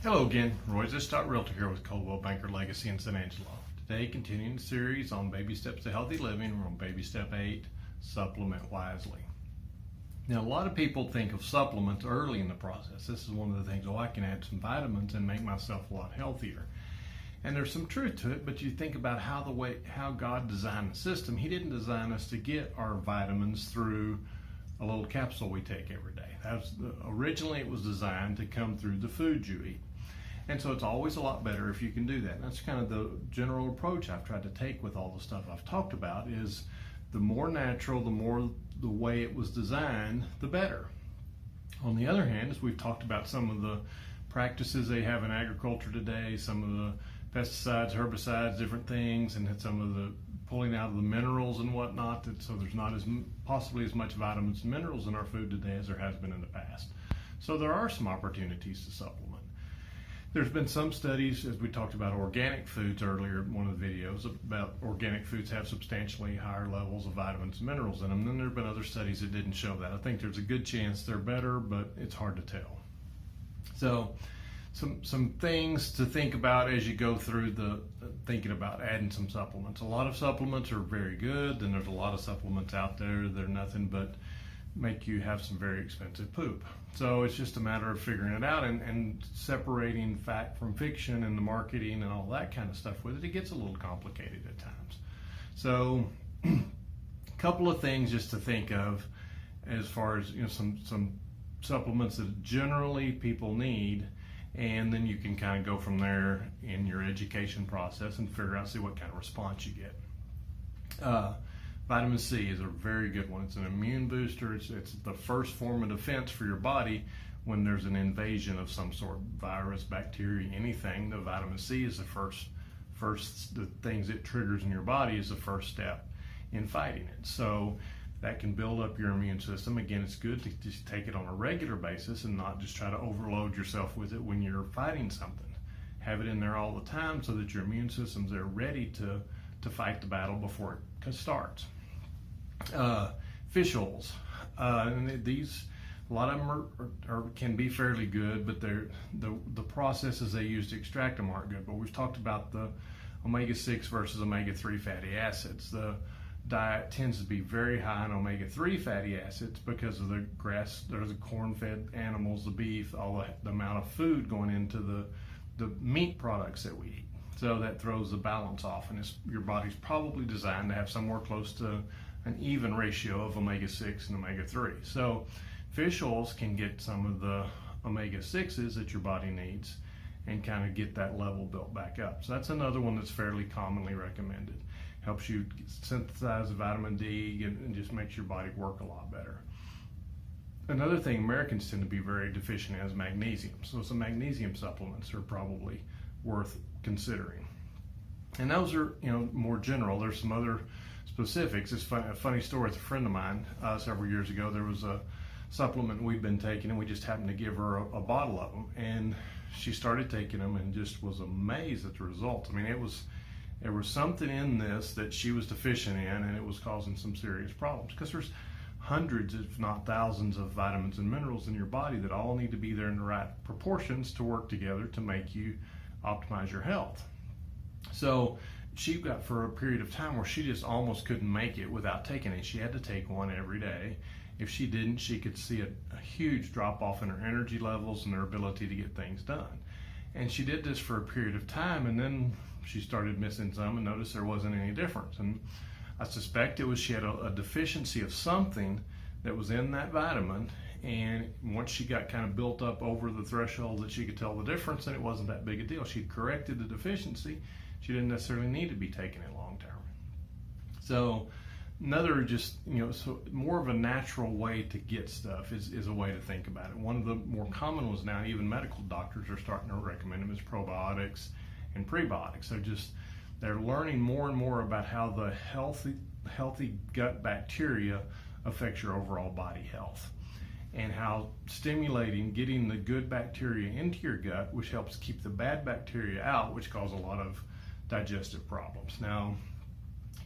Hello again, RoyZesch.REALTOR here with Coldwell Banker Legacy in San Angelo. Today, continuing the series on baby steps to healthy living, we're on baby step 8, supplement wisely. Now, a lot of people think of supplements early in the process. This is one of the things, I can add some vitamins and make myself a lot healthier. And there's some truth to it, but you think about how God designed the system. He didn't design us to get our vitamins through a little capsule we take every day. Originally it was designed to come through the food you eat. And so it's always a lot better if you can do that. And that's kind of the general approach I've tried to take with all the stuff I've talked about is the more natural, the way it was designed, the better. On the other hand, as we've talked about some of the practices they have in agriculture today, some of the pesticides, herbicides, different things, and some of the pulling out of the minerals and whatnot, so there's not possibly as much vitamins and minerals in our food today as there has been in the past. So there are some opportunities to supplement. There's been some studies, as we talked about organic foods earlier in one of the videos, about organic foods have substantially higher levels of vitamins and minerals in them. And then there have been other studies that didn't show that. I think there's a good chance they're better, but it's hard to tell. So some things to think about as you go through thinking about adding some supplements. A lot of supplements are very good, and there's a lot of supplements out there that are nothing but make you have some very expensive poop. So it's just a matter of figuring it out and separating fact from fiction and the marketing and all that kind of stuff with it. It gets a little complicated at times. So a couple of things just to think of as far as some supplements that generally people need, and then you can kind of go from there in your education process and figure out, see what kind of response you get. Vitamin C is a very good one. It's an immune booster. It's the first form of defense for your body when there's an invasion of some sort, virus, bacteria, anything. The vitamin C is the things it triggers in your body is the first step in fighting it. So that can build up your immune system. Again, it's good to just take it on a regular basis and not just try to overload yourself with it when you're fighting something. Have it in there all the time so that your immune system's there ready to fight the battle before it starts. Fish oils. And these, a lot of them can be fairly good, but the processes they use to extract them aren't good. But we've talked about the omega-6 versus omega-3 fatty acids. The diet tends to be very high in omega-3 fatty acids because of the corn-fed animals, the beef, all the amount of food going into the meat products that we eat. So that throws the balance off, and your body's probably designed to have somewhere close to an even ratio of omega-6 and omega-3. So fish oils can get some of the omega-6s that your body needs and kind of get that level built back up. So that's another one that's fairly commonly recommended. Helps you synthesize vitamin D and just makes your body work a lot better. Another thing Americans tend to be very deficient in is magnesium. So some magnesium supplements are probably worth considering. And those are, more general. There's some other specifics. It's a funny story with a friend of mine several years ago. There was a supplement we'd been taking, and we just happened to give her a bottle of them, and she started taking them and just was amazed at the results. I mean, there was something in this that she was deficient in, and it was causing some serious problems because there's hundreds, if not thousands, of vitamins and minerals in your body that all need to be there in the right proportions to work together to make you optimize your health. So she got for a period of time where she just almost couldn't make it without taking it. She had to take one every day. If she didn't, she could see a huge drop off in her energy levels and her ability to get things done. And she did this for a period of time, and then she started missing some and noticed there wasn't any difference. And I suspect it was she had a deficiency of something that was in that vitamin, and once she got kind of built up over the threshold that she could tell the difference, and it wasn't that big a deal. She'd corrected the deficiency. She didn't necessarily need to be taking it long term. So another so more of a natural way to get stuff is a way to think about it. One of the more common ones now, even medical doctors are starting to recommend them, is probiotics and prebiotics. They're learning more and more about how the healthy gut bacteria affects your overall body health, and how stimulating getting the good bacteria into your gut, which helps keep the bad bacteria out, which cause a lot of digestive problems. Now,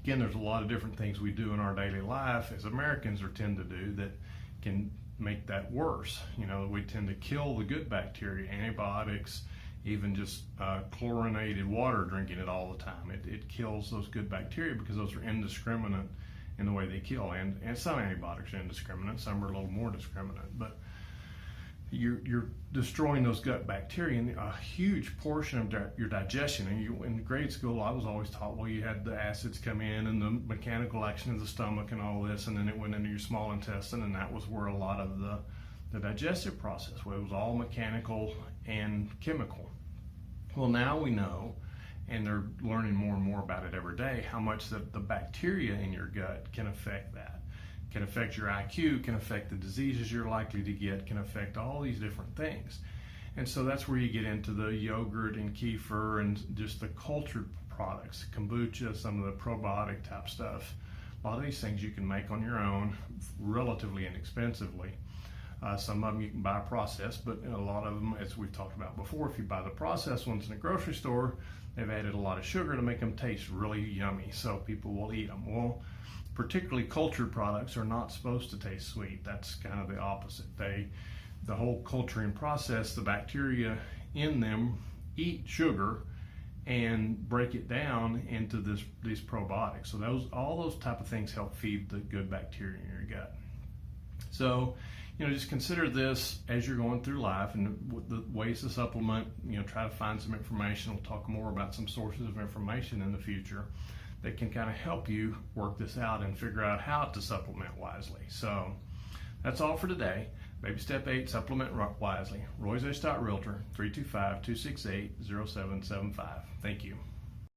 again, there's a lot of different things we do in our daily life as Americans tend to do that can make that worse. We tend to kill the good bacteria, antibiotics, even just chlorinated water, drinking it all the time. It kills those good bacteria because those are indiscriminate in the way they kill. And some antibiotics are indiscriminate, some are a little more discriminate. But you're destroying those gut bacteria, and a huge portion of your digestion. And in grade school, I was always taught, well, you had the acids come in and the mechanical action of the stomach and all this, and then it went into your small intestine, and that was where a lot of the digestive process, where it was all mechanical and chemical. Well, now we know, and they're learning more and more about it every day, how much the bacteria in your gut can affect that. Can affect your IQ, can affect the diseases you're likely to get, can affect all these different things. And so that's where you get into the yogurt and kefir and just the cultured products, kombucha, some of the probiotic type stuff. A lot of these things you can make on your own relatively inexpensively. Some of them you can buy processed, but a lot of them, as we've talked about before, if you buy the processed ones in a grocery store, they've added a lot of sugar to make them taste really yummy, so people will eat them. Well, particularly cultured products are not supposed to taste sweet. That's kind of the opposite. The whole culturing process, the bacteria in them eat sugar and break it down into these probiotics. So all those type of things help feed the good bacteria in your gut. So, just consider this as you're going through life, and the ways to supplement, try to find some information. We'll talk more about some sources of information in the future that can kind of help you work this out and figure out how to supplement wisely. So that's all for today. Baby step 8, supplement wisely. RoyZesch.REALTOR, 325-268-0775. Thank you.